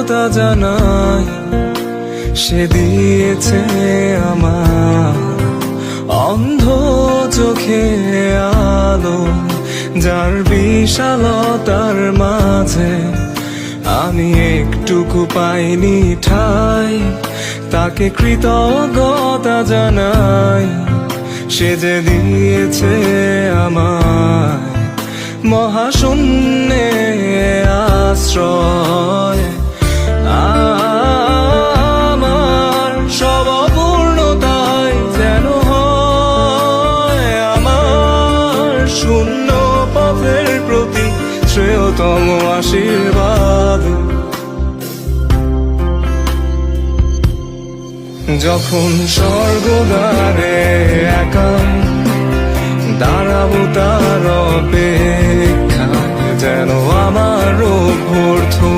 কৃতজ্ঞতা জানাই। সে দিয়েছে আমার অন্ধ চোখে আলো, যার বিশালতার মাঝে আমি একটুকু পাইনি ঠাই। তাকে কৃতজ্ঞতা জানাই। সে যে দিয়েছে আমায় মহাশূন্যে আশ্রয়। আমার সব অপূর্ণতায় যেন হয় আমার শূন্য পথের প্রতি শ্রেয়তম আশীর্বাদ। যখন স্বর্গদ্বারে একা দাঁড়াবো তার অপেক্ষায়, যেন আমার অভ্যর্থনা